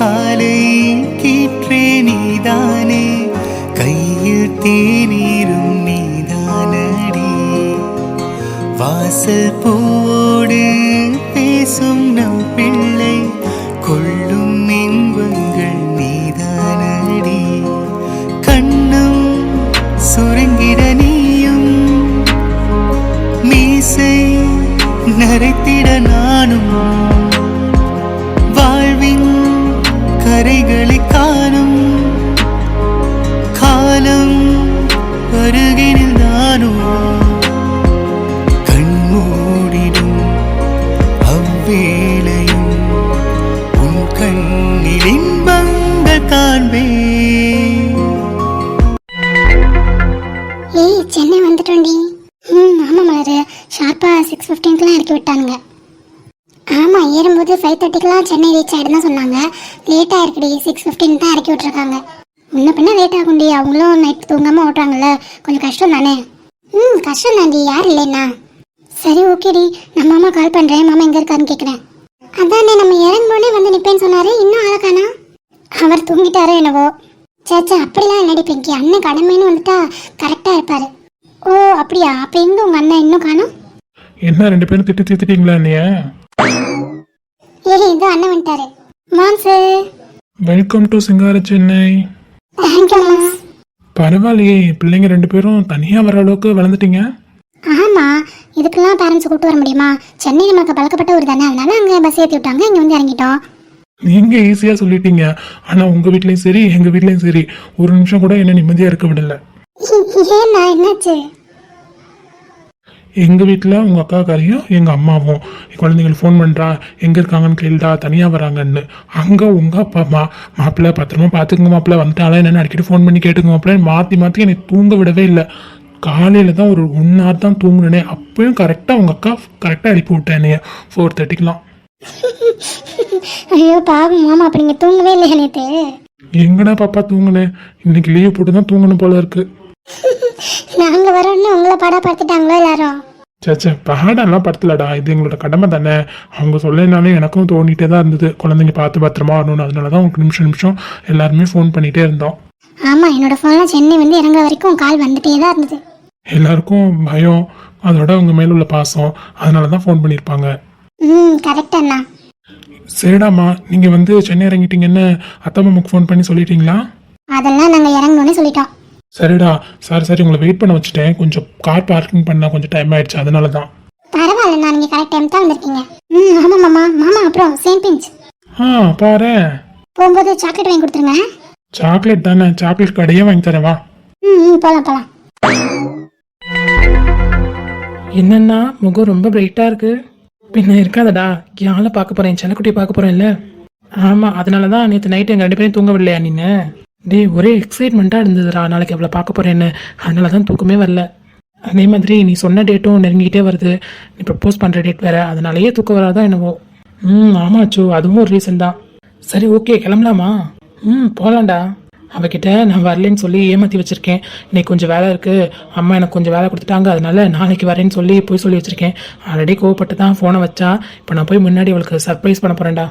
காலை கீற்றே நீதானே, கையில் தேநீரும் நீதானடி. வாசல் பூவோடு பேசும் நம் பிள்ளை, கொள்ளும் இன்பங்கள் நீதானடி. கண்ணும் சுருங்கிட நீயும், மீசை நரைத்திட நானும், வாழ்வின் கரைகளை காணும் காலம் அருகினில் நானும். கண்மூடிடும் அவ்வேளையும் உன் கண்ணில் இன்பங்கள் காண்பேன். ஏய், சென்னை வந்துட்டோண்டி. ஆமாம் மலரு, ஷார்ப்பாக 6:15 இறக்கி விட்டானுங்க. ஆமாம், ஏறும்போது 5:30 சென்னை ரீச் ஆகிடுன்னு சொன்னாங்க. லேட்டாக இருக்குடி, 6:15 தான் இறக்கி விட்டுருக்காங்க. முன்ன பின்ன லேட் ஆகும்டி, அவங்களும் நைட் தூங்காமல் ஓட்டுறாங்கல்ல, கொஞ்சம் கஷ்டம் தானே. கஷ்டம் தாண்டி, யார் இல்லைன்னா. சரி ஓகேடி, நம்ம மாமா கால் பண்ணுறேன், மாமா எங்கே இருக்காருன்னு கேட்குறேன். அதானே நம்ம இறங்கும்போனே வந்து நிற்பேன்னு சொன்னார், இன்னும் ஆளக்கானா? அவர் தூங்கிட்டாரோ என்னவோ. சேச்சா அப்படிலாம் என்னடி பிங்கி, அண்ணன் கடமைன்னு வந்துட்டா கரெக்டாக இருப்பார். ஓ அப்படியா, அப்போ எங்கே உங்கள் அண்ணன் இன்னும் காணும்? என்ன 2 பேரும் திட்டிங்களா நீ? ஏய், இது அண்ணன் வந்துட்டாரு. மாம்சு, welcome to Singara Chennai. Thank you moms. பரவாயில்லையே, பிள்ளைங்க 2 பேரும் தனியாக வர அளவுக்கு வளர்ந்துட்டீங்க. ஆமாம், இதுக்கெல்லாம் பேரண்ட்ஸ் கூப்பிட்டு வர முடியுமா? சென்னை நமக்கு பழக்கப்பட்ட ஊர் தானே, அதனால அங்கே பஸ் ஏற்றி விட்டாங்க, இங்கே வந்து இறங்கிட்டோம். நீங்க ஈஸியாக சொல்லிட்டீங்க, ஆனால் உங்கள் வீட்லேயும் சரி எங்கள் வீட்லேயும் சரி ஒரு நிமிஷம் கூட என்ன நிம்மதியாக இருக்க விடலை. ஏன்னா என்னாச்சு? எங்கள் வீட்டில் உங்கள் அக்காக்காரையும் எங்கள் அம்மாவும் குழந்தைங்களுக்கு ஃபோன் பண்ணுறா, எங்கே இருக்காங்கன்னு கேள்டா, தனியாக வராங்கன்னு. அங்கே உங்கள் அப்பா அம்மா, மாப்பிள்ளை பத்திரமா பார்த்துக்குங்க, மாப்பிள்ளை வந்துட்டாலும் என்னென்னு அடிக்கடி ஃபோன் பண்ணி கேட்டுங்க மாப்பிள்ளை மாற்றி என்னை தூங்க விடவே இல்லை. காலையில் தான் ஒரு 1 hour தான் தூங்குனேனே, அப்பயும் கரெக்டாக உங்கள் அக்கா கரெக்டாக எழுப்பி விட்டேன் என்னைய 4:30. ஐயோ பாவம் மாமா, அப்படி நீங்கள் தூங்கவே இல்லையா நேற்று? எங்கடா பாப்பா தூங்குனேன், இன்னைக்கு லீவ் போட்டு தான் தூங்கணும் போல இருக்கு. நாங்கள் வரோன்னு உங்களை பாடா பார்த்துட்டாங்களோ எல்லாரும்? சேச்சே, பாடெல்லாம் படுத்தலடா, இது எங்களோட கடமை தானே. அவங்க சொல்லனாலும் எனக்கும் தோண்டிகிட்டே தான் இருந்தது, குழந்தைங்க பார்த்து பத்திரமா வரணும்னு. அதனால தான் உங்களுக்கு நிமிஷம் எல்லாருமே ஃபோன் பண்ணிகிட்டே இருந்தோம். ஆமாம், என்னோட ஃபோனில் சென்னை வந்து இறங்குற வரைக்கும் கால் வந்துட்டே தான் இருந்தது. எல்லாருக்கும் பயம், அதோட உங்கள் மேல உள்ள பாசம், அதனால தான் ஃபோன் பண்ணியிருப்பாங்க. கரெக்ட் அண்ணா. சரிடாம்மா, நீங்கள் வந்து சென்னை இறங்கிட்டீங்கன்னு அத்தை மாமாக்கு ஃபோன் பண்ணி சொல்லிட்டீங்களா? அதெல்லாம் நாங்கள் இறங்கணும்னு சொல்லிட்டோம். சரிடா, சரி உங்களை வெயிட் பண்ண வச்சுட்டேன். கொஞ்சம் கார் பார்க்கிங் பண்ண கொஞ்சம் டைம் ஆயிடுச்சு, அதனால தான். பரவாயில்லண்ணா, நீங்கள் கரெக்ட் டைம் தான் வந்திருக்கீங்க. ஆமாம் மாமா அப்புறம் சேம் பிஞ்ச். பாரு, போகும்போது சாக்லேட் வாங்கி கொடுத்துருங்க. சாக்லேட் தானே, சாக்லேட் கடையே வாங்கி தரேன் வா. போகலாம். என்னன்னா முகம் ரொம்ப பிரைட்டாக இருக்கு. பின்ன இருக்காதடா, யாரை பார்க்க போகிறேன், செல்லக்குட்டியை பார்க்க போகிறேன்ல. ஆமாம், அதனால தான் நேற்று நைட்டு எங்கள் 2 பேரையும் தூங்க விடலையா நீன்னு? டேய், ஒரே எக்ஸைட்மெண்ட்டாக இருந்ததுடா நாளைக்கு அவளை பார்க்க போகிறேன்னு. அதனால தான் தூக்கமே வரல. அதே மாதிரி நீ சொன்ன டேட்டும் நெருங்கிக்கிட்டே வருது, நீ ப்ரப்போஸ் பண்ணுற டேட் வேறு, அதனாலேயே தூக்கம் வராதான் என்னவோ. ஆமாச்சோ, அதுவும் ஒரு ரீசன் தான். சரி ஓகே, கிளம்பலாமா? போகலாண்டா. அவகிட்ட நான் வரலன்னு சொல்லி ஏமாற்றி வச்சுருக்கேன். இன்னைக்கு கொஞ்சம் வேலை இருக்குது, அம்மா எனக்கு கொஞ்சம் வேலை கொடுத்துட்டாங்க, அதனால நாளைக்கு வரேன்னு சொல்லி போய் சொல்லி வச்சுருக்கேன். ஆல்ரெடி கோவப்பட்டு தான் ஃபோனை வச்சா. இப்போ நான் போய் முன்னாடி அவளுக்கு சர்ப்ரைஸ் பண்ண போகிறேன்டா.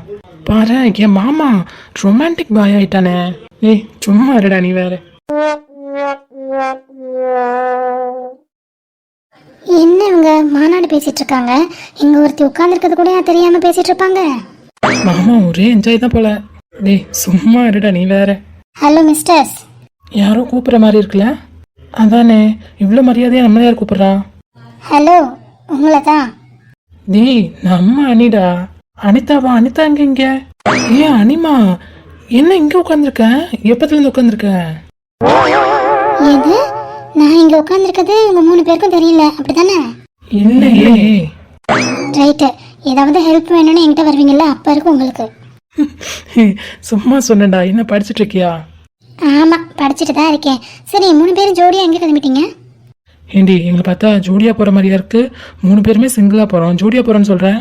பாரு, என் மாமா ரொமான்டிக் பாய் ஆயிட்டானே. ஏய் சும்மா இருடா நீ வேற. என்ன இவங்க மாநாடு பேசிட்டு இருக்காங்க? இங்க ஒருத்தி உட்கார்ந்துருக்கிறது கூட தெரியாம பேசிட்டு இருப்பாங்க. மாமா ஒரே என்ஜாய் தான் போல. டேய் சும்மா இருடா நீ வேற. Hello mister's. யாரோ கூப்பிடுற மாதிரி இருக்குல்ல? அதானே, இவ்வளோ மரியாதையா நம்மள யார் கூப்பிடுறா? ஹலோ, உங்களை தான். டேய் நம்ம அனிடா. அனிதாவா? அனிதா இங்க? ஏன் அனிமா, என்ன இங்க உட்காந்துருக்க? எப்பத்துல இருந்து உட்காந்துருக்க? எது? நான் இங்க உட்காந்துருக்கிறது உங்க 3 பேருக்கும் தெரியல, அப்படிதானே? இல்லையே. ரைட்டு, ஏதாவது ஹெல்ப் வேணும்னு என்கிட்ட வருவீங்கல்ல, அப்ப இருக்கு உங்களுக்கு. சும்மா சொன்னடா. என்ன படிச்சுட்டு இருக்கியா? ஆமா, படிச்சுட்டு தான் இருக்கேன். சரி, 3 பேரும் ஜோடியா எங்க கிளம்பிட்டீங்க? ஏண்டி எங்களை பார்த்தா ஜோடியா போற மாதிரியா இருக்கு? 3 பேருமே சிங்கிளா போறோம், ஜோடியா போறோம்னு சொல்றேன்.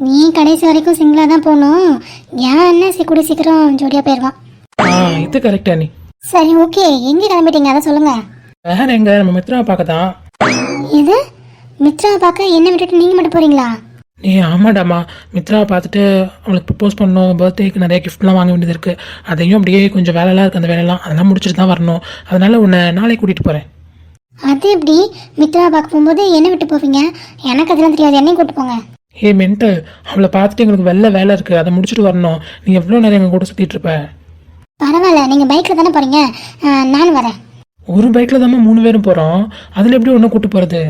நீ கடைசி வரைக்கும் சிங்கிளா தான் போகணும். ஏன் என்ன கூடி சீக்கிரம் ஜோடியா போயிடுவான். இது கரெக்டா நீ. சரி ஓகே, எங்க கிளம்பிட்டீங்க அதை சொல்லுங்க. வேற எங்க, நம்ம மித்ராவை பார்க்க தான். இது மித்ராவை பார்க்க என்ன விட்டுட்டு நீங்க மட்டும் போறீங்களா? ஆமாடாம்மா, மித்ராவை பார்த்துட்டு அவளுக்கு ப்ரப்போஸ் பண்ணணும், பர்த்டேக்கு நிறைய கிஃப்ட்லாம் வாங்க வேண்டியது இருக்குது. அதையும் அப்படியே கொஞ்சம் வேலைலாம் இருக்குது, அந்த வேலைலாம் அதெல்லாம் முடிச்சுட்டு தான் வரணும். அதனால் உன்னை நாளைக்கு கூட்டிகிட்டு போகிறேன். அது எப்படி மித்ரா பார்க்க போகும்போது என்ன விட்டு போவீங்க? எனக்கு அதெல்லாம் தெரியாது, என்னையும் கூட்டு போங்க. மென்டல், அவளை பார்த்துட்டு எங்களுக்கு வேலை இருக்குது, அதை முடிச்சுட்டு வரணும். நீ எவ்வளோ நேரம் எங்கள் கூட சுற்றிட்டு இருப்ப? பரவாயில்ல, நீங்கள் பைக்கில் தானே போகிறீங்க, நானும் வரேன். ஒரு பைக்கில் தாம்மா 3 பேரும் போகிறோம், அதில் எப்படி ஒன்றும் கூப்பிட்டு போகிறது?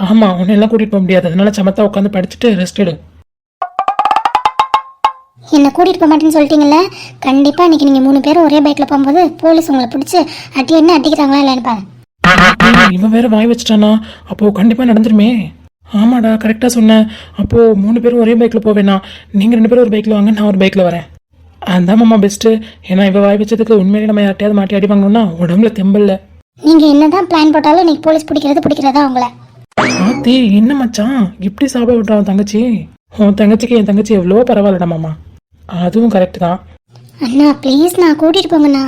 ஆமாம், உன்னை எல்லாம் கூட்டிகிட்டு போக முடியாது. அதனால சமத்தா உட்காந்து படிச்சுட்டு ரெஸ்ட் எடு. என்னை கூட்டிகிட்டு போக மாட்டேன்னு சொல்லிட்டீங்கல்ல, கண்டிப்பாக இன்னைக்கு நீங்கள் 3 பேரும் ஒரே பைக்கில் போகும்போது போலீஸ் உங்களை பிடிச்சி என்ன அடிக்கிறாங்களா இல்லைன்னு பாரு. இவன் வேற வாய் வச்சுட்டானா? அப்போது கண்டிப்பாக நடந்துருமே. ஆமாடா, கரெக்டாக சொன்னேன். அப்போது 3 பேரும் ஒரே பைக்கில் போவேண்ணா. நீங்கள் 2 பேரும் ஒரு பைக்கில் வாங்க, நான் ஒரு பைக்கில் வரேன். அதான் மாமா பெஸ்ட்டு. ஏன்னா இவ வாய் வச்சதுக்கு உண்மையிலே நம்ம யார்ட்டையாவது மாட்டி அடி வாங்கணும்னா உடம்புல தெம்பல்ல. நீங்கள் என்னதான் பிளான் போட்டாலும் இன்னைக்கு போலீஸ் பிடிக்கிறதா உங்களை. ஆத்தி, என்ன மச்சான் இப்படி சாப்பிட விட்டான் தங்கச்சி? உன் தங்கச்சிக்கு என் தங்கச்சி எவ்வளோ பரவாயில்லடா மாமா. அதுவும் கரெக்டு தான். அண்ணா ப்ளீஸ் நான் கூட்டிகிட்டு போங்கண்ணா.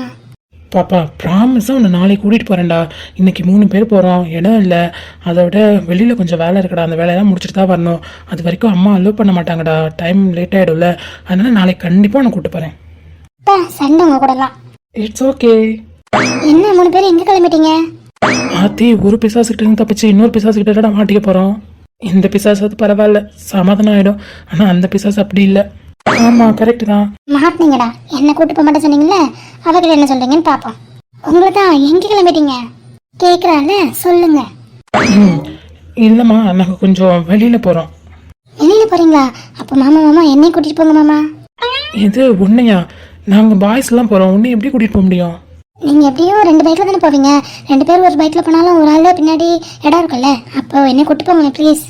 பாப்பா, ப்ராமிஸாக உன்னை நாளைக்கு கூட்டிகிட்டு போகிறேன்டா. இன்னைக்கு 3 பேர் போகிறோம், இடம் இல்லை. அதை விட வெளியில் கொஞ்சம் வேலை இருக்குடா, அந்த வேலையெல்லாம் முடிச்சுட்டு தான் வரணும். அது வரைக்கும் அம்மா அலோவ் பண்ண மாட்டாங்கடா, டைம் லேட் ஆகிடும்ல. அதனால நாளைக்கு கண்டிப்பாக உன்னை கூப்பிட்டு போகிறேன். சண்டை உங்க கூடலாம். It's okay. என்ன 3 பேர் எங்கே கிளம்பிட்டீங்க? ஆத்தி, ஒரு பிசாசுக்கிட்ட இருந்து தப்பிச்சு இன்னொரு பிசாசுக்கிட்ட மாட்டிக்க போகிறோம். இந்த பிசாசு பரவாயில்ல, சமாதானம் ஆகிடும். ஆனால் அந்த பிசாசு அப்படி இல்லை. ஆமாம், கரெக்டு தான். மாட்டினீங்கடா, என்ன கூட்டு போக மாட்டேன் சொன்னீங்களே, அவர்கிட்ட என்ன சொல்றீங்கன்னு பார்ப்போம். உங்களை தான் எங்கே கிளம்பிட்டீங்க கேட்குறாங்க, சொல்லுங்க. இல்லைம்மா, நாங்கள் கொஞ்சம் வெளியில் போகிறோம். வெளியில் போகிறீங்களா? அப்போ மாமா என்னையும் கூட்டிகிட்டு போங்க மாமா. இது உன்னையா? நாங்கள் பாய்ஸ்லாம் போகிறோம், உன்னை எப்படி கூட்டிகிட்டு போக முடியும்? நீங்கள் எப்படியும் 2 பைக்கில் தானே போவீங்க. 2 பேர் ஒரு பைக்கில் போனாலும் ஒரு ஆள் பின்னாடி இடம் இருக்குல்ல, அப்போ என்னை கூட்டு போங்க ப்ளீஸ்.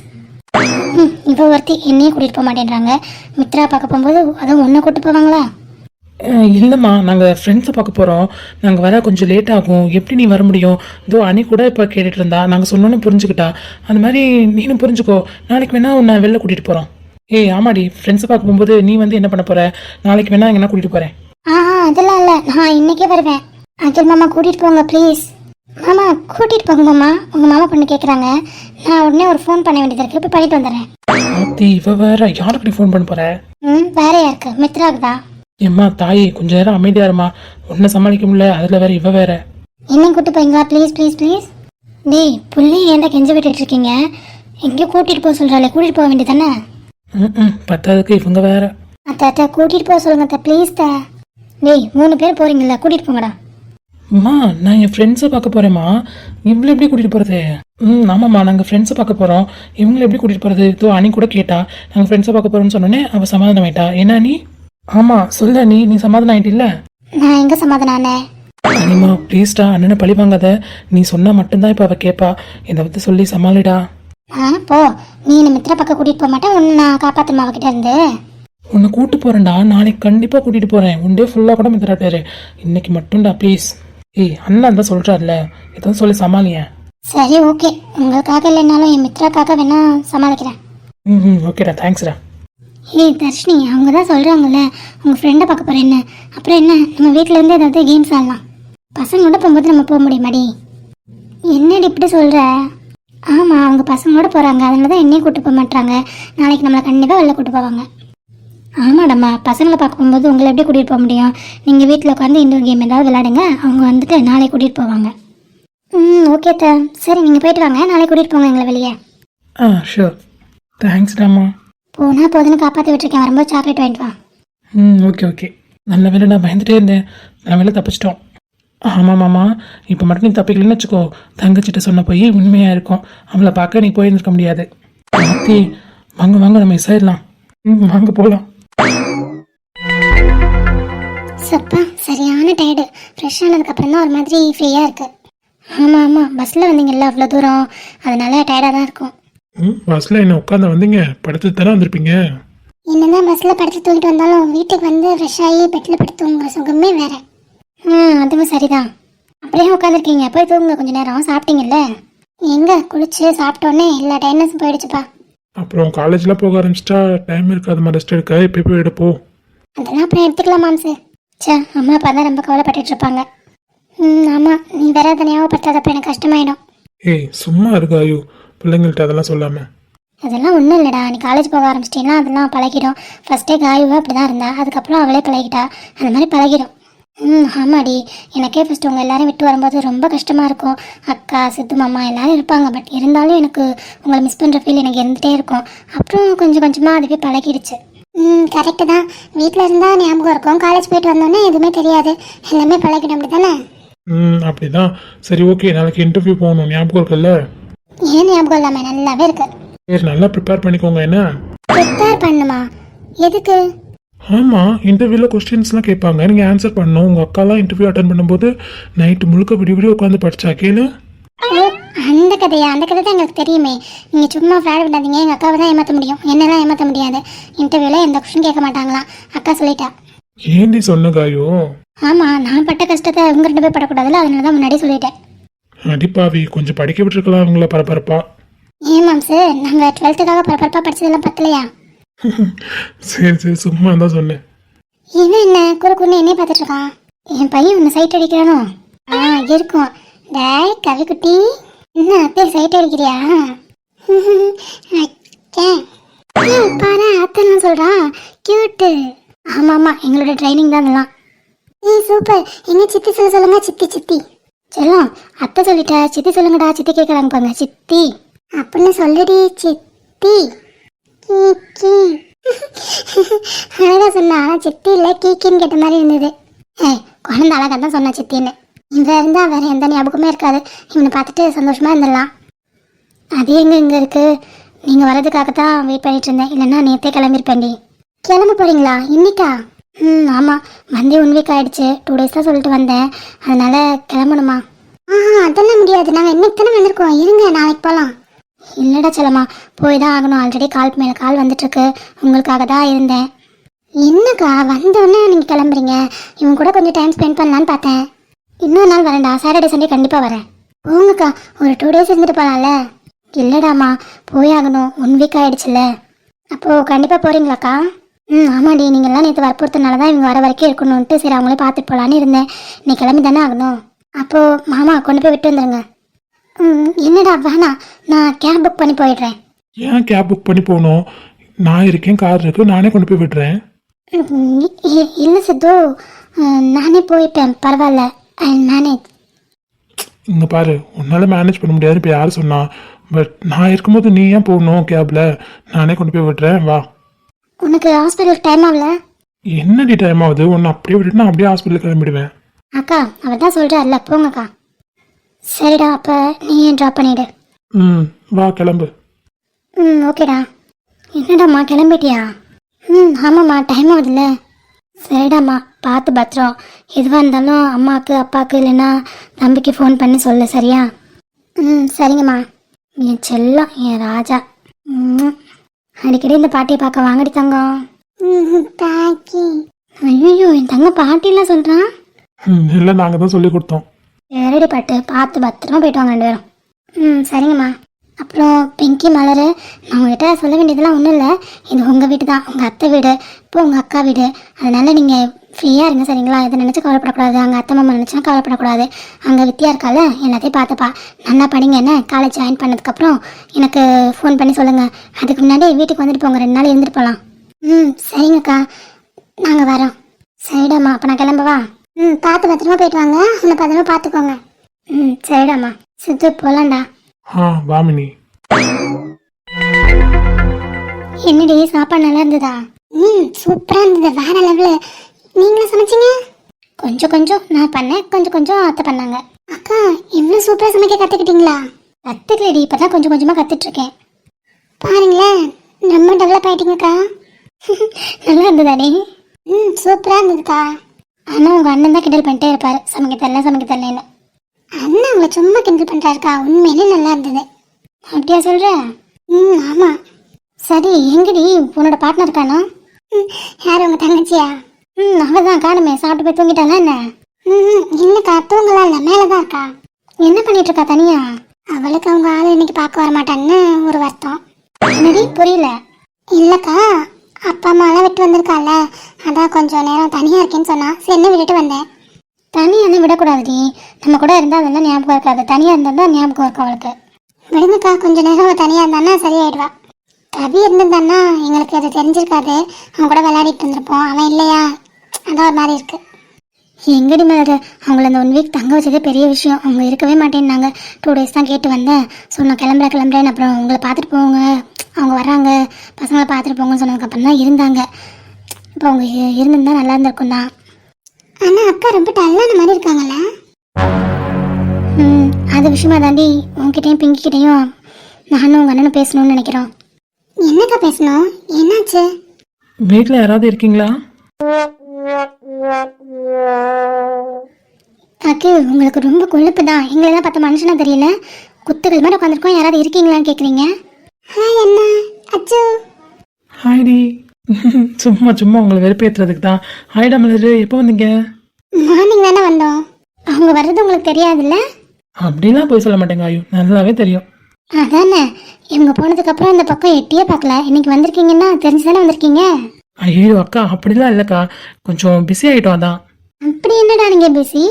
இப்போ ஒருத்தி என்னையும் கூட்டிகிட்டு போக மாட்டேன்றாங்க. மித்ரா பார்க்க போகும்போது அதுவும் ஒன்றை கூட்டு போவாங்களா? இல்லைம்மா, நாங்கள் ஃப்ரெண்ட்ஸை பார்க்க போகிறோம். நாங்கள் வர கொஞ்சம் லேட் ஆகும். எப்படி நீ வர முடியும்? இதோ அணி கூட இப்போ கேட்டுட்டு இருந்தா, நாங்கள் சொன்னோன்னு புரிஞ்சுக்கிட்டா. அந்த மாதிரி நீனும் புரிஞ்சுக்கோ. நாளைக்கு வேணா உன்னை வெளில கூட்டிகிட்டு போகிறோம். ஆமாடி, ஃப்ரெண்ட்ஸை பார்க்க போகும்போது நீ என்ன பண்ண போகிற? நாளைக்கு வேணா எங்கன்னா கூட்டிகிட்டு போகிறேன். அதெல்லாம் இல்லை, நான் இன்னைக்கே வருவேன். அகில் மாமா கூட்டிகிட்டு போங்க ப்ளீஸ். மாமா கூட்டிகிட்டு போங்க மாமா, உங்கள் மாமா பொண்ணு கேட்குறாங்க. நான் உடனே ஒரு ஃபோன் பண்ண வேண்டியது இருக்கு, இப்போ பண்ணிட்டு வந்துடுறேன். ஆத்தி, இவ வேற யாருக்கு ஃபோன் பண்ண போற? வேற யாருக்கு? மித்ராவுக்கு தான். ஏம்மா தாயி, கொஞ்ச நேரம் அமைதியா இருமா. ஒன்றை சமாளிக்க முடியல, அதில் வேற இவ வேற. என்னையும் கூட்டு போய்ங்களா ப்ளீஸ் ப்ளீஸ் ப்ளீஸ். டேய் புள்ளி, ஏன்டா கெஞ்ச விட்டுட்டு இருக்கீங்க? எங்கேயோ கூட்டிகிட்டு போக சொல்கிறாளே, கூட்டிகிட்டு போக வேண்டியதானே? பத்தாவதுக்கு இவங்க வேற. அத்தை கூட்டிகிட்டு போக சொல்லுங்க அத்தை ப்ளீஸ் த. டேய் 3 பேர் போகிறீங்களா, கூட்டிகிட்டு போங்கடா. அம்மா, நான் என் ஃப்ரெண்ட்ஸை பார்க்க போகிறேம்மா. இவங்களை எப்படி கூட்டிகிட்டு போகிறது? ஆமாம்மா, நாங்கள் ஃப்ரெண்ட்ஸை பார்க்க போகிறோம். இவங்களை எப்படி கூட்டிகிட்டு போகிறது? இதோ அணி கூட கேட்டா, நாங்கள் ஃப்ரெண்ட்ஸை பார்க்க போகிறோம்னு சொன்னோன்னே அவள் சமாதானம் ஆயிட்டா. என்ன நீ? ஆமாம் சொல்ல, நீ சமாதானம் ஆயிட்டில்ல? நான் எங்கே சமாதானம் ஆனேன்? அனிமா ப்ளீஸ்டா, அண்ணனை பழி வாங்காத. நீ சொன்னால் மட்டும்தான் இப்போ அவள் கேட்பா. இதை பற்றி சொல்லி சமாளிடா. போ, நீ என்ன மித்ரா பக்கம் கூட்டிகிட்டு போக மாட்டேன், உன்னை நான் காப்பாற்றமா அவகிட்ட இருந்து. உன்னை கூட்டு போகிறேன்டா, நாளைக்கு கண்டிப்பாக கூட்டிகிட்டு போகிறேன். ஒன் டே ஃபுல்லாக கூட மித்ராட்டாரு, இன்னைக்கு மட்டும்டா ப்ளீஸ். அண்ணன் தான் சொல்கிறாருல, எதுவும் சொல்லி சமாளியேன். சரி ஓகே, உங்களுக்காக இல்லைனாலும் என் மித்ராக்காக வேணா சமாளிக்கிறேன். ஓகேடா, தேங்க்ஸ்டா. தர்ஷினி, அவங்க தான் சொல்கிறாங்கல்ல உங்கள் ஃப்ரெண்டை பார்க்க போகிறேன். என்ன அப்புறம் என்ன, நம்ம வீட்டிலேருந்து ஏதாவது கேம்ஸ் ஆடலாம். பசங்களோட போகும்போது நம்ம போக முடியுமாடி? என்னடி இப்படி சொல்கிற? ஆமாம், அவங்க பசங்களோட போகிறாங்க, அதனால தான் என்னையும் கூப்பிட்டு போக மாட்டாங்க. நாளைக்கு நம்மளை கண்டிப்பாக வெளில கூப்பிட்டு போவாங்க. ஆமாடம்மா, பசங்களை பார்க்க போகும்போது உங்களை எப்படி கூட்டிகிட்டு போக முடியும்? நீங்கள் வீட்டில் உட்காந்து இண்டோர் கேம் ஏதாவது விளையாடுங்க, அவங்க வந்துட்டு நாளைக்கு கூட்டிகிட்டு போவாங்க. ஓகே சரி, நீங்கள் போயிட்டு வாங்க, நாளைக்கு கூட்டிகிட்டு போங்க எங்களை வெளியே. ஷூர், தேங்க்ஸ்டாம்மா. போனால் போதுன்னு காப்பாற்றி விட்டுருக்கேன், வரும்போது சாக்லேட் வாங்கிட்டு வா. ஓகே. நல்ல வேலை, நான் பயந்துட்டே இருந்தேன். நல்ல வேலை தப்பிச்சிட்டோம். ஆமாம்மாம்மா, இப்போ மட்டும் நீ தப்பிக்கலன்னு வச்சுக்கோ, தங்கச்சிட்ட சொன்ன போய் உண்மையாக இருக்கும். அவளை பார்க்க நீ போயிருந்துருக்க முடியாது. ஆத்தி, வாங்க நம்ம மிஸ் ஆயிடலாம். வாங்க போகலாம். சப்பா, சரியான டயர்டு. ஃப்ரெஷ் ஆனதுக்கப்புறம் தான் ஒரு மாதிரி ஃப்ரீயாக இருக்குது. ஆமாம், பஸ்ஸில் வந்தீங்கல்ல அவ்வளோ தூரம், அதனால டயர்டாக தான் இருக்கும். பஸ்ஸில் என்ன உட்காந்து வந்தீங்க? படுத்து தானே வந்திருப்பீங்க. என்னதான் பஸ்ஸில் படுத்து தூங்கிட்டு வந்தாலும் வீட்டுக்கு வந்து ஃப்ரெஷ் ஆகி பெட்டில் படுத்து தூங்குற சுகமே வேறு. அதுவும் சரிதான். அப்படியே உட்காந்துருக்கீங்க, போய் தூங்குங்க கொஞ்சம் நேரம். சாப்பிட்டீங்கல்ல? எங்கே குளிச்சு சாப்பிட்டோன்னே எல்லா டைம்னஸும் போயிடுச்சுப்பா. அப்புறம் காலேஜில் போக ஆரம்பிச்சிட்டா டைம் இருக்காதுமா ரெஸ்ட் எடுக்க. இப்போ போய் எடுப்போ. அதெல்லாம் அப்புறம் எடுத்துக்கலாம் மாம்சு. அம்மா அப்பா தான் ரொம்ப கவலைப்பட்டுட்டு இருப்பாங்க. ஆமாம், நீ வேற தனியாக படுத்தாதப்ப எனக்கு கஷ்டமாயிடும். சும்மா இருக்காயோ, பிள்ளைங்கள்ட்ட அதெல்லாம் சொல்லாம. அதெல்லாம் ஒன்றும் இல்லைடா, நீ காலேஜ் போக ஆரம்பிச்சிட்டீங்கன்னா அதெல்லாம் பழகிடும். ஃபஸ்ட்டே காயுவா அப்படி தான் இருந்தா, அதுக்கப்புறம் அவளே பழகிட்டா, அந்த மாதிரி பழகிடும். ஆமாடி, எனக்கே ஃபஸ்ட்டு உங்கள் எல்லாரும் விட்டு வரும்போது ரொம்ப கஷ்டமாக இருக்கும். அக்கா, சித்து மாமா எல்லாரும் இருப்பாங்க. பட் இருந்தாலும் எனக்கு உங்களை மிஸ் பண்ணுற ஃபீல் எனக்கு இருந்துகிட்டே இருக்கும். அப்புறம் கொஞ்சம் கொஞ்சமாக அதுவே பழகிடுச்சு. கரெக்டு தான். வீட்டில் இருந்தால் ஞாபகம் இருக்கும், காலேஜ் போயிட்டு வந்தோன்னே எதுவுமே தெரியாது, எல்லாமே பழகிடும். அப்படி தானே? அப்படிதான். சரி, ஓகே, நாளைக்கு இன்டர்வியூ போகணும், ஞாபகம் இருக்குல்ல? ஏன் ஞாபகம் இல்லாமல்? நல்லாவே இருக்கு. சரி, நல்லா ப்ரிப்பேர் பண்ணிக்கோங்க. என்ன ப்ரிப்பேர் பண்ணுமா? எதுக்கு? ஆமாம், இன்டர்வியூவில் கொஸ்டின்ஸ்லாம் கேட்பாங்க, நீங்கள் ஆன்சர் பண்ணணும். உங்கள் அக்காலாம் இன்டர்வியூ அட்டன் பண்ணும்போது நைட்டு முழுக்க விடிய உட்காந்து படிச்சா கேளு. ஓ, அந்த கதையா? அந்த கதை தான் எங்களுக்கு தெரியுமே. நீங்கள் சும்மா ஃப்ராட் விடாதீங்க, எங்கள் அக்காவை தான் ஏமாற்ற முடியும், என்னெல்லாம் ஏமாற்ற முடியாது. இன்டர்வியூவில் எந்த கொஸ்டின் கேட்க மாட்டாங்களாம், அக்கா சொல்லிட்டா. ஏண்டி சொன்ன காயோ? ஆமாம், நான் பட்ட கஷ்டத்தை உங்கள்கிட்ட போய் படக்கூடாதுல்ல, அதனால தான் முன்னாடி சொல்லிட்டேன். அடிப்பாவி, கொஞ்சம் படிக்க விட்டுருக்கலாம் அவங்கள பரபரப்பா. ஏன் மேம்ஸு, நாங்கள் 12th பரபரப்பாக படிச்சதெல்லாம் பத்தலையா? சரி சரி, சும்மா தான் சொன்னேன். இவன் என்ன குறுக்குன்னு என்னைய பார்த்துட்டு இருக்கான்? என் பையன் ஒன்று சைட் அடிக்கிறானோ? இருக்கும். டேய் கவிக்குட்டி, என்ன அத்தை சைட் அடிக்கிறியா? பாரு, அத்தைன்னு சொல்கிறான், கியூட்டு. ஆமாம், எங்களோட ட்ரைனிங் தான் அதெல்லாம். சூப்பர். எங்க சித்தி சொல்லுங்க, சித்தி சித்தி செல்லம். அத்தை சொல்லிட்டா, சித்தி சொல்லுங்கடா, சித்தி கேட்குறாங்க பாருங்க, சித்தி அப்படின்னு சொல்லுடி சித்தி. அழகா சொன்னா, சித்தி இல்லை கீக்கின்னு கேட்ட மாதிரி இருந்தது. குழந்தை அழகா தான் சொன்னா சித்தின்னு. இவன் இருந்தா வேற எந்த ஞாபகமே இருக்காது, இவனை பார்த்துட்டு சந்தோஷமா இருந்துடலாம். அது எங்க இங்க இருக்கு? நீங்க வர்றதுக்காக தான் வெயிட் பண்ணிட்டு இருந்தேன், இல்லைன்னா நேற்றே கிளம்பிருப்பேன்டி. கிளம்ப போறீங்களா இன்னைக்கா? ஆமாம், வந்தே 1 வீக் ஆயிடுச்சு. 2 days தான் சொல்லிட்டு வந்தேன், அதனால கிளம்பணுமா? அதெல்லாம் முடியாது, நாங்கள் இன்னைக்கு தானே வந்திருக்கோம், இருங்க நாளைக்கு போகலாம். இல்லைடா செல்லம்மா, போய் தான் ஆகணும். ஆல்ரெடி கால் மேலே கால் வந்துட்டுருக்கு, உங்களுக்காக தான் இருந்தேன். என்னக்கா வந்தோடனே நீங்கள் கிளம்புறீங்க? இவங்க கூட கொஞ்சம் டைம் ஸ்பெண்ட் பண்ணலான்னு பார்த்தேன். இன்னொரு நாள் வரேன்டா, சாட்டர்டே சண்டே கண்டிப்பாக வரேன். போங்கக்கா, ஒரு 2 days இருந்துட்டு போகலாம்ல? இல்லைடாம்மா, போய் ஆகணும், 1 வீக் ஆகிடுச்சுல்ல. அப்போது கண்டிப்பாக போகிறீங்களாக்கா? ஆமாடி, நீங்கள்லாம் நேற்று வற்புறுத்தினால தான் இவங்க வர வரைக்கும் இருக்கணும்ன்ட்டு சரி அவங்களே பார்த்துட்டு போகலான்னு இருந்தேன். நீ கிளம்பி தானே ஆகணும். அப்போது மாமா கொண்டு போய் விட்டு வந்துடுங்க. என்னடா வேணாம், நான் கேப் புக் பண்ணி போயிடுறேன். ஏன் கேப் புக் பண்ணி போகணும்? நான் இருக்கேன், கார் இருக்கு, நானே கொண்டு போய் விடுறேன். இல்லை சித்து, நானே போயிட்டேன், பரவாயில்ல, ஐ மேனேஜ். இங்கே பாரு, உன்னால் மேனேஜ் பண்ண முடியாது இப்போ யார் சொன்னா? பட் நான் இருக்கும்போது நீ ஏன் போகணும் கேபில்? நானே கொண்டு போய் விடுறேன், வா. உனக்கு ஹாஸ்பிட்டலுக்கு டைம் ஆகல? என்னடி டைம் ஆகுது? ஒன்று அப்படியே விட்டுட்டு நான் அப்படியே ஹாஸ்பிட்டலுக்கு கிளம்பிடுவேன். அக்கா, அவள் தான் சொல்கிறல்ல, போங்கக்கா. சரிடா, அப்போ நீ ஏன் ட்ராப் பண்ணிவிடு. வா கிளம்பு. ஓகேடா. என்னடாம்மா கிளம்பிட்டியா? ஆமாம்மா, டைம் ஆகுதுல்ல. சரிடாம்மா, பார்த்து பத்திரம். எதுவாக இருந்தாலும் அம்மாவுக்கு அப்பாவுக்கு இல்லைன்னா தம்பிக்கு ஃபோன் பண்ணி சொல்லு, சரியா? சரிங்கம்மா. என் செல்லம், என் ராஜா. அடிக்கடி இந்த பாட்டியை பார்க்க வாங்கடி தங்கம். ஐயோ, என் தங்க பாட்டிலாம் சொல்கிறான். இல்லை, நாங்கள் தான் சொல்லி கொடுத்தோம். சரிடி பாட்டு, பார்த்து பத்திரமா போயிட்டு வாங்க 2 பேரும். சரிங்கம்மா. அப்புறம் பிங்கி மலர், நான் உங்கள்கிட்ட சொல்ல வேண்டியதெல்லாம் ஒன்றும் இல்லை. இது உங்கள் வீடு தான், உங்கள் அத்தை வீடு, இப்போ உங்கள் அக்கா வீடு. அதனால் நீங்கள் ஃப்ரீயாக இருங்க, சரிங்களா? எதை நினச்சி கவலைப்படக்கூடாது, அங்கே அத்தை மாமா நினச்சா கவலைப்படக்கூடாது. அங்கே வித்தியா இருக்கால, எல்லாத்தையும் பார்த்துப்பா. நல்லா படிங்க. என்ன காலேஜ் ஜாயின் பண்ணதுக்கப்புறம் எனக்கு ஃபோன் பண்ணி சொல்லுங்கள். அதுக்கு முன்னாடி வீட்டுக்கு வந்துட்டு போங்க, 2 நாள் இருந்துட்டு போகலாம். சரிங்கக்கா, நாங்கள் வரோம். சரிடாம்மா, அப்போ நான் கிளம்பவா? பார்த்து பத்திரமா போயிட்டு வாங்க, உன்னை பத்திரமா பார்த்துக்கோங்க. சரிடாம்மா. சித்து போகலாம்டா. வாமினி. என்னடி சாப்பாடு நல்லா இருந்ததா? சூப்பராக இருந்தது, வேற லெவலு. நீங்களும் சமைச்சிங்க? கொஞ்சம் கொஞ்சம் நான் பண்ணேன், கொஞ்சம் கொஞ்சம் அத்தை பண்ணாங்க. அக்கா, இவ்வளோ சூப்பராக சமைக்க கற்றுக்கிட்டீங்களா? கற்றுக்கலடி, இப்போ தான் கொஞ்சம் கொஞ்சமாக கற்றுட்ருக்கேன். பாருங்களேன், ரொம்ப டெவலப் ஆகிட்டீங்கக்கா. நல்லா இருந்ததாடி? சூப்பராக இருந்ததுக்கா. ஆனால் உங்கள் அண்ணன் தான் கிண்டல் பண்ணிட்டே இருப்பார், சமைக்க தரலன்னு. அண்ணன் உங்களை சும்மா கிண்டல் பண்ணுறாருக்கா, உண்மையிலே நல்லா இருந்தது. அப்படியா சொல்கிற? ஆமாம். சரி, எங்கடி உன்னோட பார்ட்னர் இருக்கானா? யார், உங்கள் தங்கச்சியா? அவள் தான் காணுமே, சாப்பிட்டு போய் தூங்கிட்டாளா என்ன? இல்லைக்கா, தூங்கலாம் இல்லை, மேலே தான் இருக்கா. என்ன பண்ணிட்டு இருக்கா தனியா? அவளுக்கு அவங்க ஆள் இன்னைக்கு பார்க்க வர மாட்டான்னு ஒரு வருத்தம். என்னடி புரியல? இல்லைக்கா, அப்பா அம்மாலாம் விட்டு வந்திருக்கால, அதான் கொஞ்சம் நேரம் தனியாக இருக்கேன்னு சொன்னா, சரி விட்டுட்டு வந்தேன். தனியாக விடக்கூடாதுடி, நம்ம கூட இருந்தால் அதெல்லாம் ஞாபகம் இருக்காது, தனியாக இருந்தால் தான் ஞாபகம் இருக்கும் அவளுக்கு. விடுங்கக்கா, கொஞ்சம் நேரம் அவள் தனியாக இருந்தானா சரியாயிடுவா. கவி இருந்திருந்தான்னா எங்களுக்கு அது தெரிஞ்சிருக்காது. அவன் கூட விளையாடிட்டு இருந்திருப்போம். அவன் இல்லையா, அதான் ஒரு மாதிரி இருக்கு. எங்கடி மேலே அவங்கள அந்த 1 வீக் தங்க வச்சதே பெரிய விஷயம். அவங்க இருக்கவே மாட்டேன்னாங்க. 2 days தான் கேட்டு வந்தேன். சொன்னோம் கிளம்புறேன், அப்புறம் உங்களை பார்த்துட்டு போங்க, அவங்க வர்றாங்க, பசங்களை பார்த்துட்டு போங்கன்னு சொன்னதுக்கப்புறம் தான் இருந்தாங்க. இப்போ அவங்க இருந்திருந்தா நல்லா இருந்திருக்கும் தான். ஆனால் அக்கா ரொம்ப டல்லான மாதிரி இருக்காங்கல்ல. அது விஷயமா தாண்டி உங்ககிட்டையும் பிங்கிக்கிட்டையும் நானும் உங்கள் அண்ணனும் பேசணும்னு நினைக்கிறோம். என்னக்கா பேசணும், என்னாச்சு? வீட்டில் யாராவது இருக்கீங்களா? அக்கு உங்களுக்கு ரொம்ப கொழுப்பு தான். எங்களெல்லாம் பார்த்த மனுஷனா தெரியல. குத்துகள் மாதிரி உட்காந்துருக்கோம். யாராவது இருக்கீங்களான்னு கேட்குறீங்க. ஹாய் அண்ணா, அச்சு. ஹாய்டி. சும்மா சும்மா உங்களை வெறுப்பேற்றுறதுக்கு தான். ஹாய்டா மலரு, எப்போ வந்தீங்க? மார்னிங் தானே வந்தோம். அவங்க வர்றது உங்களுக்கு தெரியாதுல்ல? அப்படிலாம் போய் சொல்ல மாட்டேங்க ஆயு, நல்லாவே தெரியும். அதானே, இவங்க போனதுக்கப்புறம் இந்த பக்கம் எட்டியே பார்க்கல. இன்னைக்கு வந்திருக்கீங்கன்னா தெரிஞ்சு தானே வந்திருக்கீங்க. ஐயோ அக்கா, அப்படிலாம் இல்லைக்கா, கொஞ்சம் பிஸி ஆகிட்டோம் அதான். அப்படி என்னடா நீங்கள் பிஸி?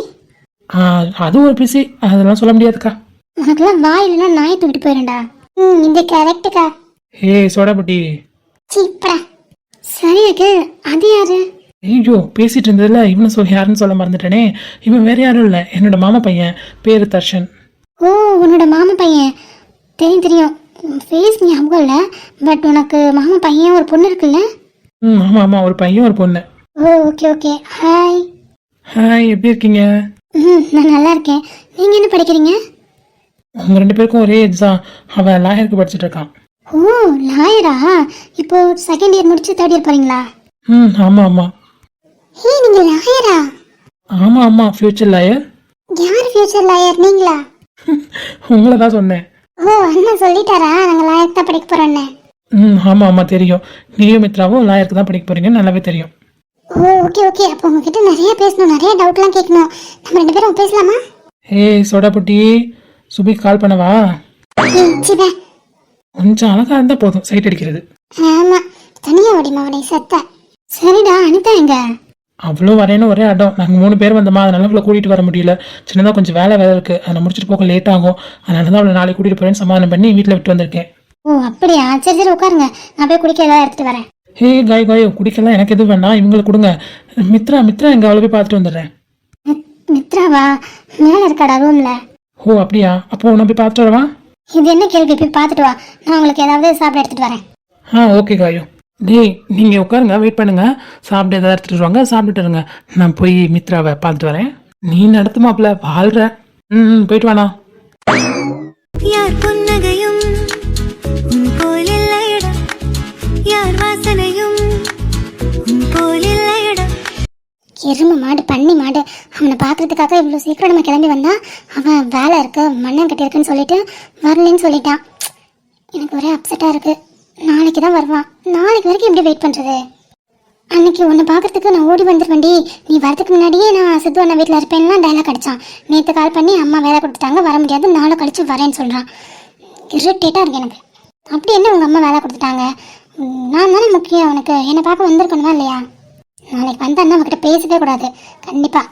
அது ஒரு பிஸி, அதெல்லாம் சொல்ல முடியாதுக்கா. உனக்குலாம் வாய் இல்லைன்னா நாயை தூக்கிட்டு போயிடும்டா. இது கரெக்டுக்கா. ஹே சோடாபுட்டி. சீப்படா. சரி அக்கு, அது யாரு? ஐயோ பேசிட்டு இருந்ததுல இவனை யாருன்னு சொல்ல மறந்துட்டேனே. இவன் வேற யாரும் இல்லை, என்னோட மாமா பையன், பேரு தர்ஷன். ஓ, உன்னோட மாமா பையன். தெரியும். ஃபேஸ் ஞாபகம் இல்லை, பட் உனக்கு மாமா பையன் ஒரு பொண்ணு இருக்குல்ல? ஆமாம் ஆமாம், ஒரு பையன் ஒரு பொண்ணு. ஓ ஓகே. ஹாய். ஹாய், எப்படி இருக்கீங்க? நான் நல்லா இருக்கேன். நீங்கள் என்ன படிக்கிறீங்க? உங்கள் 2 பேருக்கும் ஒரே ஏஜ் தான். அவன் லாயருக்கு படிச்சுட்டு இருக்கான். ஓ, லாயரா? இப்போ 2nd year முடிச்சு 3rd year போறீங்களா? ஆமாம் ஆமாம். ஹே, நீங்கள் லாயரா? ஆமாம் ஆமாம், ஃப்யூச்சர் லாயர். யார் ஃபியூச்சர் லாயர், நீங்களா? உங்களை தான் சொன்னேன். ஓ, அண்ணா சொல்லிட்டாரா நாங்கள் லாயர் தான் படிக்க போகிறோன்னு? ஆமாம் ஆமாம் தெரியும். நீயும் மித்ராவும் லாயருக்கு தான் படிக்க போறீங்கன்னு நல்லாவே தெரியும். ஓ ஓகே. அப்போ உங்ககிட்ட நிறைய பேசணும், நிறைய டவுட்லாம் கேட்கணும். நம்ம 2 பேரும் பேசலாமா? ஏய் சோடாபுட்டி, சுபிக்கு கால் பண்ணவா? சிவா. கொஞ்சம் அழகா இருந்தா போதும், சைட் அடிக்கிறது. ஆமாம், தனியாக ஓடிமா உடைய சத்த. சரிடா, அனிதா எங்க? அவ்வளோ வரேன்னு ஒரே அடம். நாங்கள் 3 பேர் வந்தோமா, அதனால அவளை கூட்டிகிட்டு வர முடியல. சின்னதாக கொஞ்சம் வேலை இருக்குது, அதை முடிச்சுட்டு போக லேட் ஆகும். அதனால தான் அவளை நாளைக்கு கூட்டிகிட்டு போகிறேன்னு சமாதானம் பண்ணி வீட்டில் விட்டு வந்திருக்கேன். ஓ அப்படியா, சரி உட்காருங்க, நான் போய் குடிக்க ஏதாவது எடுத்துகிட்டு வரேன். ஹே காய் குடிக்கலாம், எனக்கு எதுவும் வேண்டாம், இவங்களுக்கு கொடுங்க. மித்ரா எங்கே, அவளை போய் பார்த்துட்டு வந்துடுறேன். மித்ராவா? மேலே இருக்காடா ரூமில். ஓ அப்படியா, அப்போ நான் போய் பார்த்துட்டு வரவா? இது என்ன கேள்வி, போய் பார்த்துட்டு வா, நான் உங்களுக்கு ஏதாவது சாப்பிட எடுத்துகிட்டு வரேன். ஓகே காயோ. டேய் நீங்கள் உட்காருங்க, வெயிட் பண்ணுங்க, சாப்பிட்டு எதாவது எடுத்துகிட்டு வருவாங்க, சாப்பிட்டுட்டு இருங்க. நான் போய் மித்ராவை பார்த்துட்டு வரேன். நீ நடத்துமாப்ல வாழ்ற. போயிட்டு வாண்ணா. யார் புன்னகையும் உன் போல் இல்லையடா, யார் வாசனையும் உன் போல் இல்லையடா. எருமை மாடு, பண்ணி மாடு, அவனை பார்க்கறதுக்காக இவ்வளோ சீக்கிரம் நம்ம கிளம்பி வந்தா, அவன் வேலை இருக்கு, மண்ணம் கட்டியிருக்குன்னு சொல்லிட்டு வரலன்னு சொல்லிட்டான். எனக்கு ஒரே அப்செட்டாக இருக்கு. நாளைக்கு தான் வருவான். நாளைக்கு வரைக்கும் எப்படி வெயிட் பண்ணுறது? அன்னைக்கு உன்னை பார்க்கறதுக்கு நான் ஓடி வந்துருவேன்டி, நீ வரதுக்கு முன்னாடியே நான் சித்து அண்ணா வீட்டில் இருப்பேன்லாம் டைலாக் அடித்தான். நேற்று கால் பண்ணி அம்மா வேலை கொடுத்துட்டாங்க, வர முடியாது, நாளை கழிச்சு வரேன்னு சொல்கிறான். இரிட்டேட்டாக இருக்கு எனக்கு. அப்படி என்ன உங்கள் அம்மா வேலை கொடுத்துட்டாங்க? நான் தானே முக்கியம் அவனுக்கு, என்னை பார்க்க வந்திருக்கணுமா இல்லையா? நாளைக்கு வந்தான்னா அவன்கிட்ட பேசவே கூடாது கண்டிப்பாக.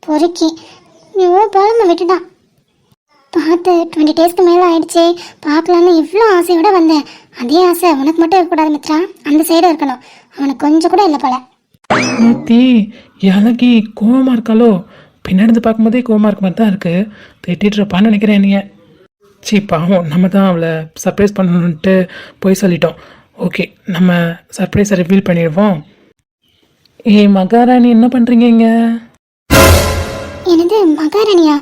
பொறுக்கி ஐயோ போலமா விட்டுட்டான். பார்த்து 20 daysக்கு மேலே ஆயிடுச்சு, பார்க்கலான்னு இவ்வளோ ஆசையோடு வந்தேன். அதே ஆசை உனக்கு மட்டும் இருக்கக்கூடாது மித்ரா, அந்த சைடும் இருக்கணும். அவனுக்கு கொஞ்சம் கூட இல்லை போல. மூர்த்தி இலகி கோவமாக இருக்காளோ? பின்னாடி பார்க்கும்போதே கோவமாக இருக்க மாதிரி தான் இருக்குது. திட்டிட்டு இருப்பான்னு நினைக்கிறேன். நீங்கள் பாவம், நம்ம தான் அவளை சர்ப்ரைஸ் பண்ணணுன்ட்டு போய் சொல்லிட்டோம். ஓகே, நம்ம சர்ப்ரைஸை ரிவீல் பண்ணிடுவோம். மகாராணி என்ன பண்ணுறீங்க இங்கே? எனது மகாராணியா?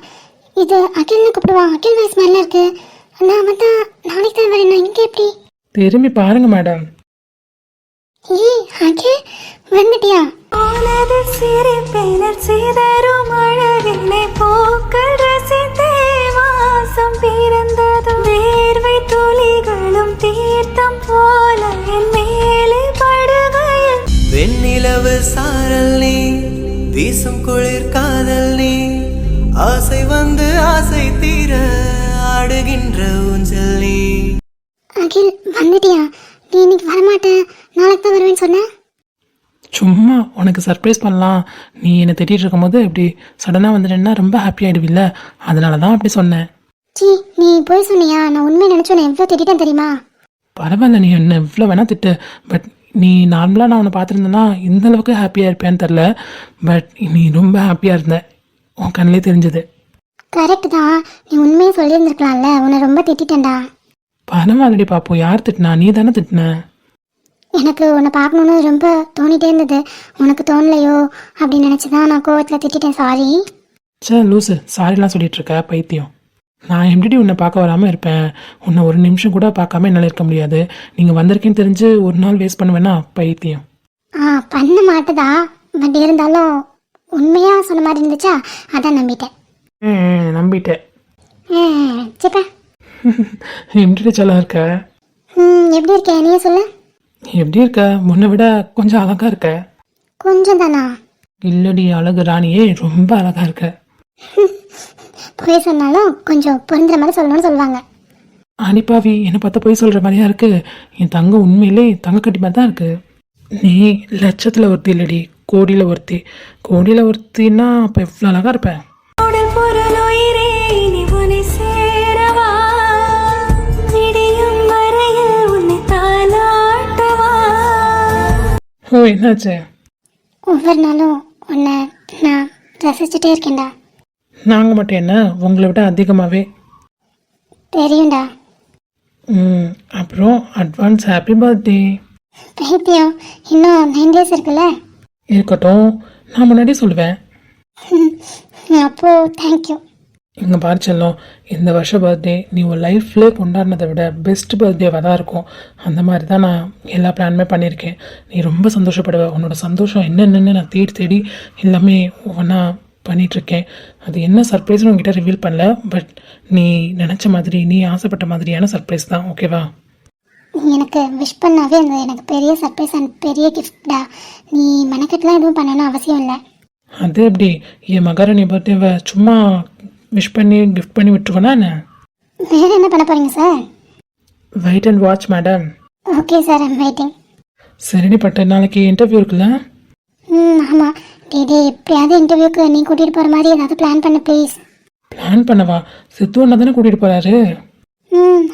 இது அகில்னு கூப்பிடுவான். அகில் வாய்ஸ் மாதிரிலாம் இருக்கு. நான் வந்து நாளைக்கு தான் வரேன். இங்கே எப்படி? திரும்பி பாருங்க மேடம். அகில் வந்துட்டியா? போனது சிரிப்பினர் சிதறும் அழகினை போக்கள் ரசித்தே வாசம் பிறந்தது. வேர்வை துளிகளும் தீர்த்தம் போல என் மேலே படுகையில். வெண்ணிலவு சாரல் நீ, வீசும் குளிர் காதல் நீ, ஆசை வந்து ஆசை தீர ஆடுகின்ற ஊஞ்சல் நீ. அகில் வந்துட்டியா? நீ இன்னைக்கு வரமாட்டேன், நாளைக்கு தான் வருவேன்னு சொன்ன. சும்மா உனக்கு சர்ப்ரைஸ் பண்ணலாம், நீ என்னை திட்டிகிட்டு இருக்கும்போது இப்படி சடனாக வந்துட்டேன்னா ரொம்ப ஹாப்பி ஆகிடுவில்ல, அதனால தான் அப்படி சொன்னேன். நீ போய் சொன்னியா? நான் உண்மையை நினச்சோன்னே எவ்வளோ திட்டேன் தெரியுமா? பரவாயில்ல, நீ என்ன இவ்வளோ வேணா திட்டு. பட் நீ நார்மலாக நான் உன்னை பார்த்துருந்தேன்னா இந்த அளவுக்கு ஹாப்பியாக இருப்பேன்னு தெரில. பட் நீ ரொம்ப ஹாப்பியாக இருந்த, உன் கண்ணிலே தெரிஞ்சது. கரெக்ட் தான், நீ உண்மையை சொல்லியிருந்திருக்கலாம்ல. உன்னை ரொம்ப திட்டிட்டேன்டா. பரவாயில்லடி பாப்போம், யார் திட்டினா? நீ தானே திட்டின. எனக்கு உன்னை பார்க்கணுன்னு ரொம்ப தோணிட்டே இருந்தது. உனக்கு தோணலையோ அப்படின்னு நினச்சி தான் நான் கோவத்தில் திட்டிட்டேன். சாரி. சே லூசு, சாரிலாம் சொல்லிட்டு இருக்க பைத்தியம். நான் எப்படி உன்னை பார்க்க வராமல் இருப்பேன்? உன்னை ஒரு நிமிஷம் கூட பார்க்காம என்னால் இருக்க முடியாது. நீங்கள் வந்திருக்கேன்னு தெரிஞ்சு ஒரு நாள் வேஸ்ட் பண்ணுவேன்னா பைத்தியம். பண்ண மாட்டுதா. பட் இருந்தாலும் உண்மையாக சொன்ன மாதிரி இருந்துச்சா, அதான் நம்பிட்டேன். நம்பிட்டேன். சிப்பா. எப்படி செல்லாம் இருக்க? எப்படி இருக்கேன் நீயே சொல்லு. எப்படி இருக்க? முன்னை விட கொஞ்சம் அழகா இருக்க. கொஞ்சம் தானா? இல்லடி அழகு ராணியே, ரொம்ப அழகா இருக்க. போய் சொன்னாலும் கொஞ்சம் பொருந்துற மாதிரி சொல்லணும்னு சொல்லுவாங்க. அனிப்பாவி, என்னை பார்த்தா போய் சொல்கிற மாதிரியா இருக்கு. என் தங்கம் உண்மையிலே தங்க கட்டி மாதிரி தான் இருக்கு. நீ லட்சத்தில் ஒருத்தி இல்லடி, கோடியில் ஒருத்தி. கோடியில் ஒருத்தின்னா அப்போ எவ்வளோ அழகா இருப்பேன். உடல் பொருள் உயிரே இனி உன்னை சேரவா, விடியும் வரையில் உன்னை தாலாட்டவா. ஓ என்னாச்சு? ஒவ்வொரு நாளும் உன்னை நான் ரசிச்சுட்டே இருக்கேன்டா. நாங்கள் மட்டும் என்ன, உங்களை விட அதிகமாகவே. தெரியும்டா. அப்புறம் அட்வான்ஸ் ஹாப்பி பர்த்டே. பைத்தியம், இன்னும் 9 days இருக்குல்ல. இருக்கட்டும், நான் முன்னாடி சொல்லுவேன். அப்போ தேங்க்யூ. இங்கே பாரு செல்லம், இந்த வருஷ பர்த்டே நீ உன் லைஃப்லேயே கொண்டாடினதை விட பெஸ்ட் பர்த்டேவாக தான் இருக்கும். அந்த மாதிரி தான் நான் எல்லா பிளானுமே பண்ணியிருக்கேன். நீ ரொம்ப சந்தோஷப்படுவ. உன்னோட சந்தோஷம் என்னென்னு நான் தேடி தேடி எல்லாமே ஒவ்வொன்றா பண்ணிகிட்ருக்கேன். அது என்ன சர்ப்ரைஸ்னு உங்ககிட்ட ரிவீல் பண்ணல. பட் நீ நினச்ச மாதிரி, நீ ஆசைப்பட்ட மாதிரியான சர்ப்ரைஸ் தான். ஓகேவா? எனக்கு விஷ் பண்ணாவே அந்த எனக்கு பெரிய சர்ப்ரைஸ் அண்ட் பெரிய கிஃப்டா. நீ மெனக்கெட்டலாம் எதுவும் பண்ணணும்னு அவசியம் இல்லை. அது எப்படி? என் மகாராணி பர்த்டேவை சும்மா விஷ் பண்ணி கிஃப்ட் பண்ணி விட்டுருவோன்னா என்ன? வேறு என்ன பண்ண போகிறீங்க sir? Wait and watch madam. Okay sir, I'm waiting. சரிடி பட்டு, நாளைக்கு இன்டர்வியூ இருக்குல்ல? ஆமாம். டே எப்படியாவது இன்டர்வியூக்கு நீ கூட்டிகிட்டு போகிற மாதிரி ஏதாவது பிளான் பண்ணு ப்ளீஸ். பிளான் பண்ணவா? சித்து அண்ணா தானே கூட்டிகிட்டு போகிறாரு.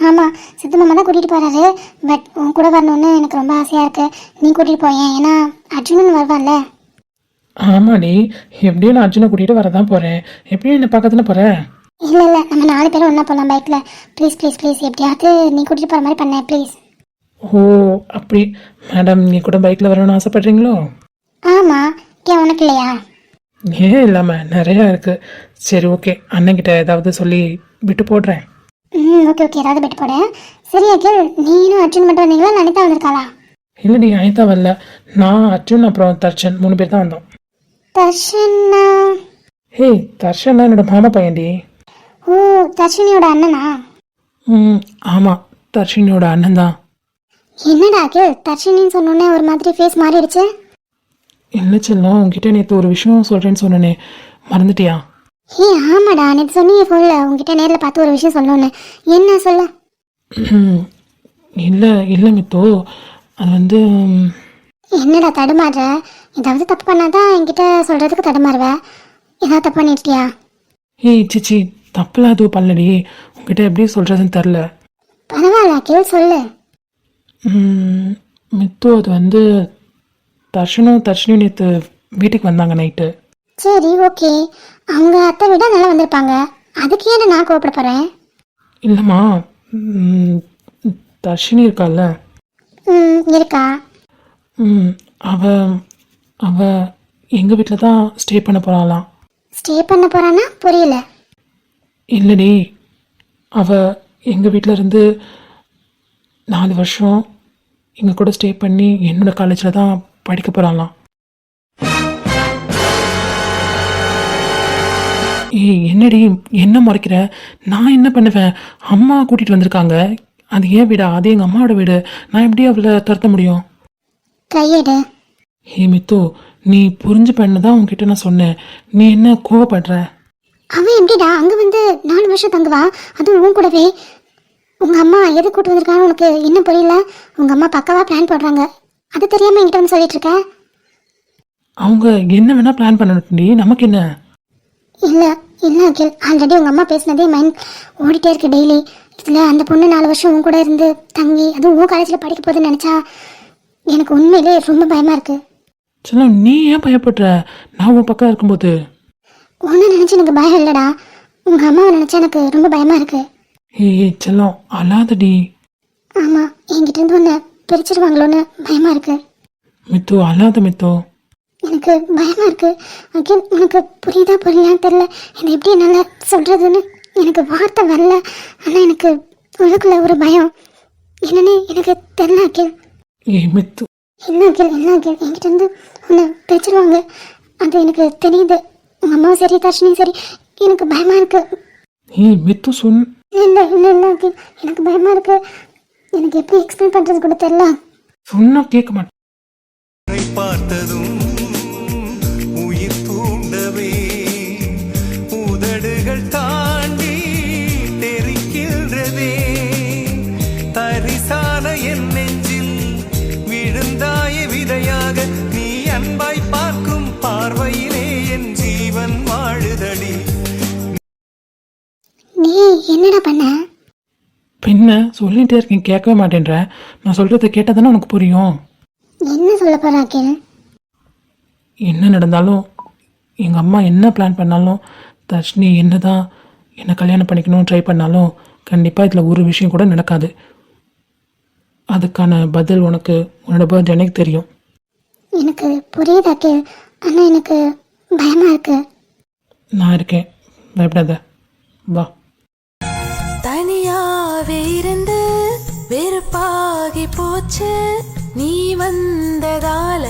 ஆமாம், சித்து மாமா தான் கூட்டிகிட்டு போகிறாரு. பட் உன் கூட வரணுன்னு எனக்கு ரொம்ப ஆசையாக இருக்குது. நீ கூட்டிகிட்டு போயேன், ஏன்னா அர்ஜுனன் வருவான்ல. ஆமாடி, எப்படியும் நான் அர்ஜுனை கூட்டிகிட்டு வரதான் போகிறேன். எப்படியும் என்னை பார்க்க தானே போகிறேன். இல்லை நம்ம 4 பேரும் ஒன்றா போகலாம் பைக்கில். ப்ளீஸ் ப்ளீஸ் ப்ளீஸ், எப்படியாவது நீ கூட்டிகிட்டு போகிற மாதிரி பண்ணேன் ப்ளீஸ். ஓ அப்படி. மேடம், நீ கூட பைக்கில் வரணும்னு ஆசைப்பட்றீங்களோ? ஆமாம், ஏன் உனக்கு இல்லையா? ஏன் இல்லாமல் நிறையா இருக்குது. சரி ஓகே, அண்ணன்கிட்ட ஏதாவது சொல்லி விட்டு போடுறேன். ஓகே ஏதாவது பெட்டு போட. சரி அகில், நீனும் அர்ஜுன் மட்டும் வந்தீங்களா? அனிதா வந்திருக்காளா? இல்லைடி, அனிதா வரல. நான், அர்ஜுன், அப்புறம் தர்ஷன் 3 பேர் தான் வந்தோம். தர்ஷனா? ஹே, தர்ஷன் என்னோட மாமா பையன்டி. ஓ, தர்ஷினியோட அண்ணனா? ஆமாம், தர்ஷினியோட அண்ணன் தான். என்னடா அகில், தர்ஷினின்னு சொன்னோன்னே ஒரு மாதிரி ஃபேஸ் மாறிடுச்சு. இல்லை செல்லம், உங்ககிட்ட நேற்று ஒரு விஷயம் சொல்கிறேன்னு சொன்னேனே, மறந்துட்டியா? ஆமாடா, நேற்று சொன்னீங்க ஃபோனில் உங்ககிட்ட நேரில் பார்த்து ஒரு விஷயம் சொல்லணுன்னு. என்ன சொல்ல? இல்லை மித்தோ, அது வந்து. என்னடா தடுமாறுற? ஏதாவது தப்பு பண்ணாதான் என்கிட்ட சொல்கிறதுக்கு தடுமாறுவ. ஏதாவது தப்பு பண்ணிட்டியா? ஏய் சிச்சி, தப்புலாம் எதுவும் பண்ணலடி. உங்ககிட்ட எப்படி சொல்கிறதுன்னு தெரில. பரவாயில்ல அகில், சொல்லு. மித்து, அது வந்து தர்ஷினியும் நேற்று வீட்டுக்கு வந்தாங்க நைட்டு. சரி ஓகே, அவங்க அத்தை விட நல்லா வந்திருப்பாங்க. அதுக்கு ஏன் நான் கோவப்பட போகிறேன்? இல்லைம்மா, தர்ஷினி இருக்கால்ல. இருக்கா? அவ எங்கள் வீட்டில் தான் ஸ்டே பண்ண போகிறாளாம். ஸ்டே பண்ண போகிறான்னா புரியல. இல்லடி, எங்கள் வீட்டில் இருந்து 4 வருஷம் எங்கள் கூட ஸ்டே பண்ணி என்னோடய காலேஜில் தான் படிக்க போகிறாளாம். ஏய் என்னடி, என்ன முறைக்கிற? நான் என்ன பண்ணுவேன்? அம்மா கூட்டிகிட்டு வந்திருக்காங்க. அது ஏன் வீடா? அது எங்கள் அம்மாவோட வீடு. நான் எப்படி அவளை துரத்த முடியும்? கையெடு. ஹே மித்து, நீ புரிஞ்சு பண்ணதான் உங்ககிட்ட நான் சொன்னேன். நீ என்ன கோவப்படுற? அவன் எப்படிடா அங்கே வந்து 4 வருஷம் தங்குவா? அதுவும் உன் கூடவே. உங்கள் அம்மா எது கூட்டு வந்திருக்கான்னு உனக்கு இன்னும் புரியல. உங்கள் அம்மா பக்காவாக பிளான் போடுறாங்க. அது தெரியாமல் என்கிட்ட வந்து சொல்லிட்டு இருக்க. அவங்க என்ன வேணால் பிளான் பண்ணணும்டி, நமக்கு என்ன? இல்லை அகில், ஆல்ரெடி உங்கள் அம்மா பேசினதே மைண்ட் ஓடிட்டே இருக்கு டெய்லி. இதில் அந்த பொண்ணு 4 வருஷம் உன் கூட இருந்து தங்கி அதுவும் உன் காலேஜில் படிக்க போகுதுன்னு நினச்சா எனக்கு உண்மையிலே ரொம்ப பயமாக இருக்குது. செல்லம் நீ ஏன் பயப்படுற? நான் உன் பக்கம் இருக்கும்போது. ஒன்று நினச்சி எனக்கு பயம் இல்லைடா, உங்கள் அம்மாவை நினச்சா எனக்கு ரொம்ப பயமாக இருக்குது. ஏய் செல்லம் அழாதடி. ஆமாம், என்கிட்டேருந்து ஒன்று பிரிச்சிருவாங்களோன்னு பயமாக இருக்குது. மித்து அழாத மித்து. எனக்கு பயமாக இருக்குது. அகில், உனக்கு புரியுதா புரியலான்னு தெரில. இதை எப்படி என்னால் சொல்கிறதுன்னு எனக்கு வார்த்தை வரல. ஆனால் எனக்கு உள்ளுக்குள்ள ஒரு பயம் என்னன்னு எனக்கு தெரில அகில். ஏய் மித்து. என்ன அகில் என்கிட்டேருந்து ஒன்று பிரிச்சிருவாங்க, அது எனக்கு தெரியுது. உங்கள் அம்மாவும் சரி தர்ஷினியும் சரி, எனக்கு பயமாக இருக்குது. ஏய் மித்து இல்லை அகில், எனக்கு பயமாக இருக்குது. எனக்கு எப்படி எக்ஸ்பிளைன் பண்ணுறது கூட தெரில. சொன்னா கேட்க மாட்டேன். உன்னை பார்த்ததும் உயிர் தூண்டவே உதடுகள் தாண்டி தெரிக்கின்றதே. தரிசான என் நெஞ்சில் விழுந்தாய விதையாக நீ அன்பாய் பார்க்கும் பார்வையிலே என் ஜீவன் வாழுதடி. நீ என்னடா பண்ண? பின்ன சொல்லிகிட்டே இருக்கேன் கேட்கவே மாட்டேன்ற. நான் சொல்கிறத கேட்டால் தானே உனக்கு புரியும். என்ன சொல்ல போற அகில்? என்ன நடந்தாலும் எங்கள் அம்மா என்ன பிளான் பண்ணாலும் தர்ஷினி என்ன தான் என்னை கல்யாணம் பண்ணிக்கணும்னு ட்ரை பண்ணாலும் கண்டிப்பாக இதில் ஒரு விஷயம் கூட நடக்காது. அதுக்கான பதில் உனக்கு உன்னோட பர்த்டே எனக்கு தெரியும். எனக்கு புரியுது அகில், ஆனால் எனக்கு பயமாக இருக்கு. நான் இருக்கேன், பயப்படாத, வா. தனியாவே இருந்து வெறுப்பாகி போச்சு, நீ வந்ததால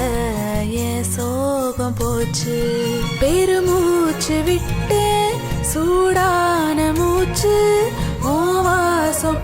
என் சோகம் போச்சு. பெருமூச்சு விட்டு சூடான மூச்சு ஓ வாசம்